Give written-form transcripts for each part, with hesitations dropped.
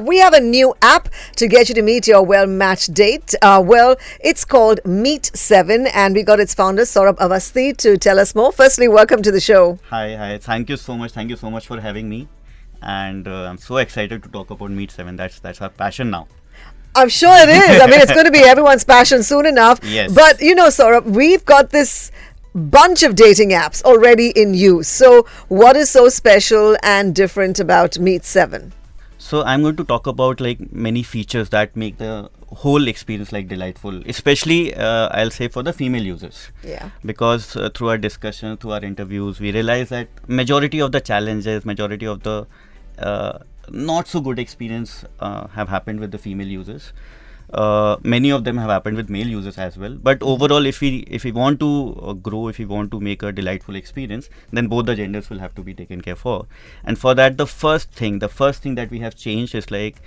We have a new app to get you to meet your well-matched date. It's called Meet7, and we got its founder, Saurabh Awasthi, to tell us more. Firstly, welcome to the show. Hi. Thank you so much. Thank you so much for having me. And I'm so excited to talk about Meet7. That's our passion now. I'm sure it is. I mean, it's going to be everyone's passion soon enough. Yes. But, Saurabh, we've got this bunch of dating apps already in use. So what is so special and different about Meet7? So I'm going to talk about like many features that make the whole experience like delightful, especially I'll say for the female users. Yeah. Because through our discussion, through our interviews, we realize that majority of the challenges, majority of the not so good experience have happened with the female users. Many of them have happened with male users as well. But overall, if we want to grow, if we want to make a delightful experience, then both the genders will have to be taken care for. And for that, the first thing that we have changed is like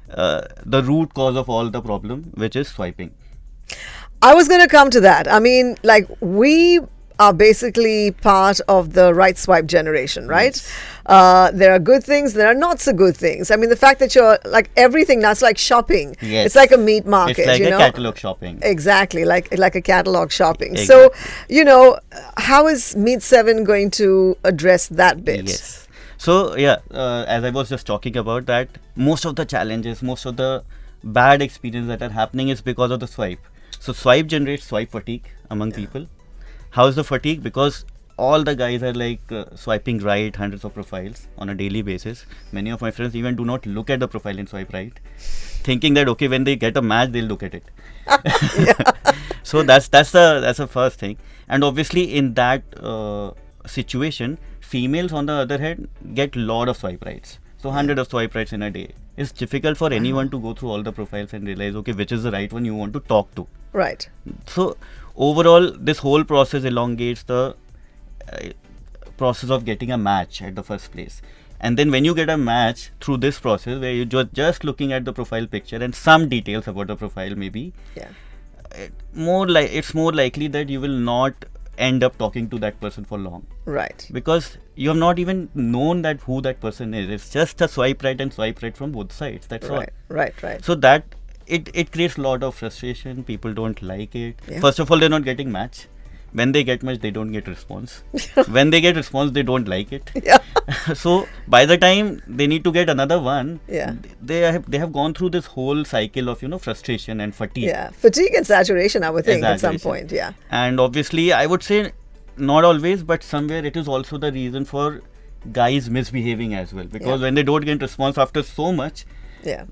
the root cause of all the problem, which is swiping. I was going to come to that. I mean, like, we are basically part of the right swipe generation, right? Yes. There are good things, there are not so good things. I mean, the fact that you're like everything now, it's like shopping. Yes. It's like a meat market. It's like a catalog shopping. Exactly, like a catalog shopping. Exactly. So, how is Meet7 going to address that bit? Yes. So yeah, as I was just talking about that, most of the challenges, most of the bad experiences that are happening is because of the swipe. So swipe generates swipe fatigue among people. How is the fatigue? Because all the guys are like swiping right hundreds of profiles on a daily basis. Many of my friends even do not look at the profile and swipe right, thinking that okay, when they get a match, they'll look at it. So that's the first thing. And obviously in that situation, females on the other hand get lot of swipe rights. So 100 of swipe rights in a day. It's difficult for anyone to go through all the profiles and realize okay, which is the right one you want to talk to. Right. So overall, this whole process elongates the process of getting a match at the first place. And then when you get a match through this process where you're just looking at the profile picture and some details about the profile maybe, it's more likely that you will not end up talking to that person for long. Right. Because you have not even known that who that person is. It's just a swipe right and swipe right from both sides. That's all. Right. So that it creates a lot of frustration. People don't like it. Yeah. First of all, they're not getting match. When they get match, they don't get response. When they get response, they don't like it. Yeah. So by the time they need to get another one, Yeah. they have gone through this whole cycle of frustration and fatigue. Yeah. Fatigue and saturation, I would think, at some point. Yeah. And obviously, I would say not always, but somewhere it is also the reason for guys misbehaving as well. Because when they don't get response after so much,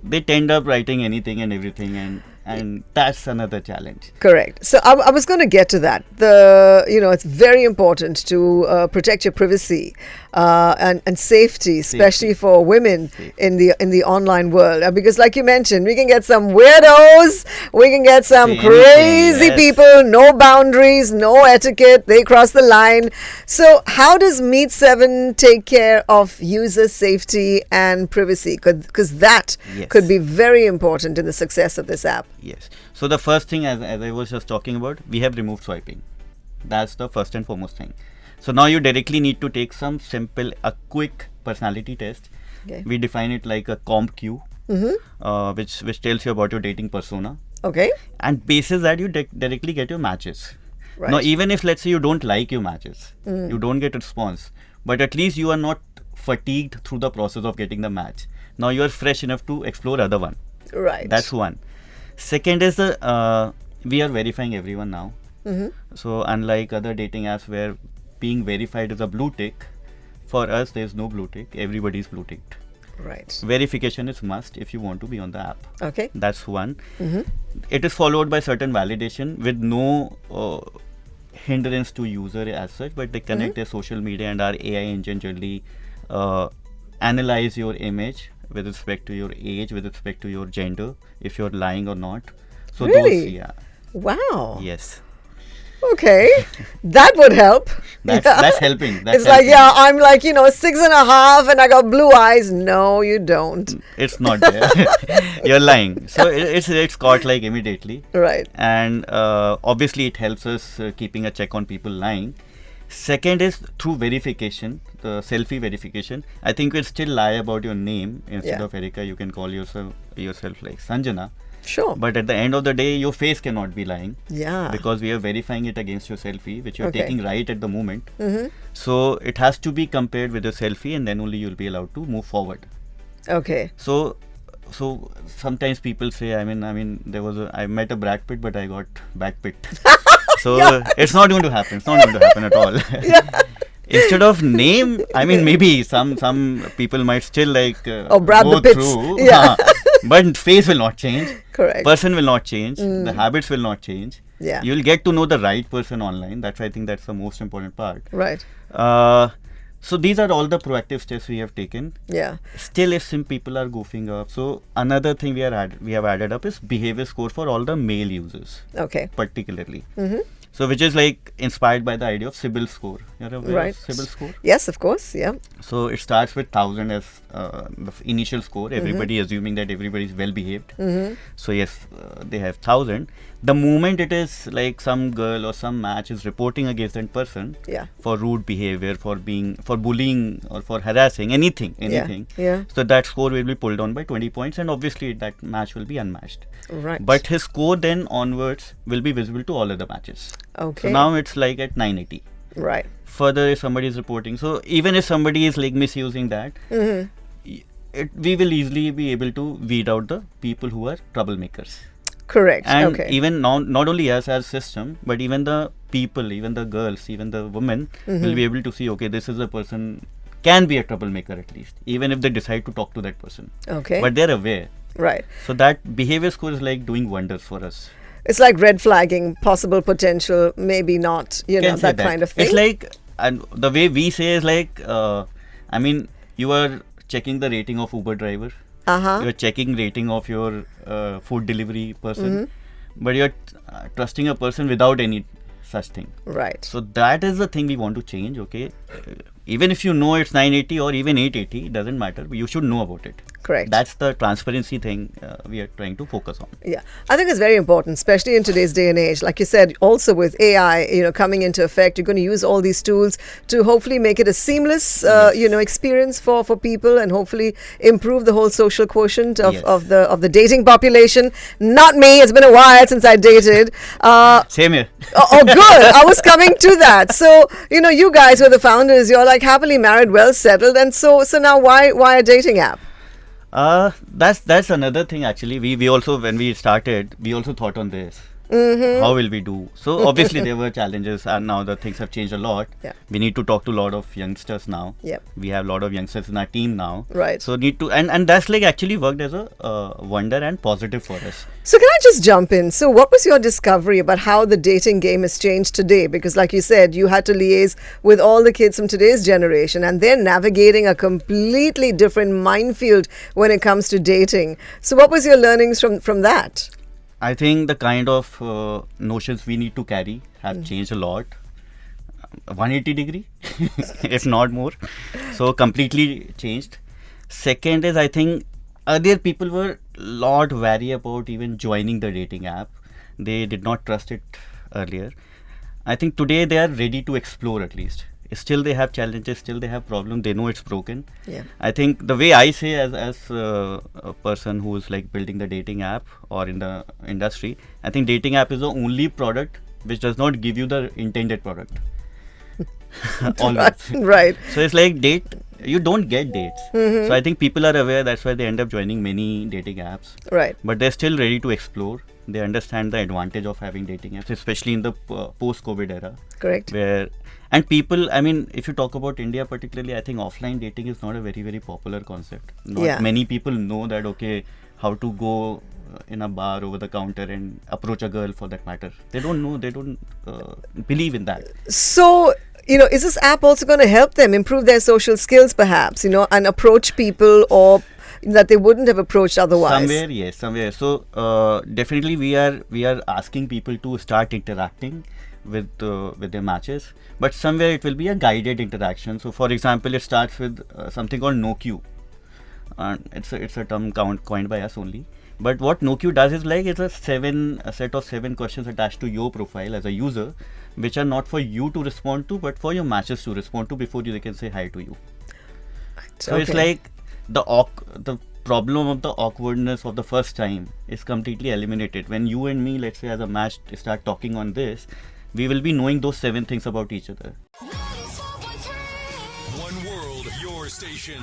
they tend up writing anything and everything, and that's another challenge. Correct. So I was going to get to that. It's very important to protect your privacy and safety, especially for women in the online world. Because, like you mentioned, we can get some weirdos, we can get some crazy people, no boundaries, no etiquette. They cross the line. So, how does Meet7 take care of user safety and privacy? Because that could be very important in the success of this app. Yes. So the first thing, as I was just talking about, we have removed swiping. That's the first and foremost thing. So now you directly need to take a quick personality test. Okay. We define it like a CompQ, which tells you about your dating persona. Okay. And basis that you directly get your matches. Right. Now, even if let's say you don't like your matches, you don't get response, but at least you are not fatigued through the process of getting the match. Now you are fresh enough to explore other one. Right. That's one. Second is we are verifying everyone now. So unlike other dating apps where being verified is a blue tick, for us there's no blue tick. Everybody's blue ticked. Right. Verification is must if you want to be on the app. Okay. That's one. It is followed by certain validation with no hindrance to user as such, but they connect their social media and our AI engine generally analyze your image with respect to your age, with respect to your gender, if you're lying or not. So really? Those, Wow. Yes. Okay, that would help. That's helping. It's like, I'm like, 6.5 and I got blue eyes. No, you don't. It's not there. You're lying. So it's caught like immediately. Right. And obviously it helps us keeping a check on people lying. Second is through verification, the selfie verification. I think you'll still lie about your name. Instead of Erica, you can call yourself like Sanjana. Sure. But at the end of the day, your face cannot be lying. Yeah. Because we are verifying it against your selfie, which you're Okay. taking right at the moment. Mm-hmm. So it has to be compared with your selfie, and then only you'll be allowed to move forward. Okay. So sometimes people say, I mean, I met a Brad Pitt, but I got back pit. So it's not going to happen. It's not going to happen at all. Instead of name, I mean, maybe some people might still like Brad go the Pitts. through. Yeah. But face will not change. Correct. Person will not change. The habits will not change. Yeah. You'll get to know the right person online. I think that's the most important part. Right. So these are all the proactive steps we have taken. Yeah. Still, if some people are goofing up, so another thing we have added up is behavior score for all the male users. Okay. Particularly. Mm-hmm. So which is like inspired by the idea of Sybil score. You're aware of Sybil score? Yes, of course. Yeah. So it starts with 1000 as the initial score. Everybody assuming that everybody is well behaved. Mm-hmm. So yes, they have 1000. The moment it is like some girl or some match is reporting against that person for rude behavior, for bullying or for harassing, anything. Yeah. So that score will be pulled down by 20 points, and obviously that match will be unmatched. Right. But his score then onwards will be visible to all other matches. Okay. So now it's like at 980. Right. Further, if somebody is reporting, so even if somebody is like misusing that, we will easily be able to weed out the people who are troublemakers. Correct. And even not only us as system, but even the people, even the girls, even the women will be able to see, okay, this is a person, can be a troublemaker at least, even if they decide to talk to that person. Okay. But they're aware. Right. So that behavior score is like doing wonders for us. It's like red flagging, possible potential, maybe not, that kind of thing. It's like, and the way we say is like, I mean, you are checking the rating of Uber driver. You are checking rating of your food delivery person. But you are trusting a person without any such thing. Right. So that is the thing we want to change, okay? Even if you know it's 980 or even 880, it doesn't matter. You should know about it. Correct. That's the transparency thing we are trying to focus on. Yeah, I think it's very important, especially in today's day and age. Like you said, also with AI, coming into effect, you're going to use all these tools to hopefully make it a seamless, experience for people, and hopefully improve the whole social quotient of the dating population. Not me. It's been a while since I dated. Same here. Oh, good. I was coming to that. So, you guys were the founders. You're like happily married, well settled, and so now why a dating app? That's another thing actually. We also, when we started, we also thought on this. How will we do? So obviously there were challenges, and now the things have changed a lot. Yeah. We need to talk to a lot of youngsters now. Yep. We have a lot of youngsters in our team now. Right. So need to, and that's like actually worked as a wonder and positive for us. So can I just jump in? So what was your discovery about how the dating game has changed today? Because like you said, you had to liaise with all the kids from today's generation, and they're navigating a completely different minefield when it comes to dating. So what was your learnings from that? I think the kind of notions we need to carry have changed a lot. 180 degree, if not more. So completely changed. Second is, I think earlier people were a lot wary about even joining the dating app. They did not trust it earlier. I think today they are ready to explore at least. Still they have challenges, still they have problems, they know it's broken. Yeah. I think the way I say as a person who is like building the dating app or in the industry, I think dating app is the only product which does not give you the intended product. Right. So it's like you don't get dates. So I think people are aware, that's why they end up joining many dating apps. Right. But they're still ready to explore. They understand the advantage of having dating apps, especially in the post-COVID era. Correct. And people, I mean, if you talk about India particularly, I think offline dating is not a very, very popular concept. Not many people know that, okay, how to go in a bar over the counter and approach a girl for that matter. They don't know, they don't believe in that. So, is this app also going to help them improve their social skills perhaps, and approach people or that they wouldn't have approached otherwise? Somewhere. So, definitely we are asking people to start interacting with their matches, but somewhere it will be a guided interaction. So for example, it starts with something called no queue. It's a term coined by us only, But what NoQ does is like it's a set of 7 questions attached to your profile as a user, which are not for you to respond to, but for your matches to respond to before they can say hi to you. So it's like the problem of the awkwardness of the first time is completely eliminated. When you and me, let's say as a match, start talking on this, we will be knowing those 7 things about each other. One world, your station.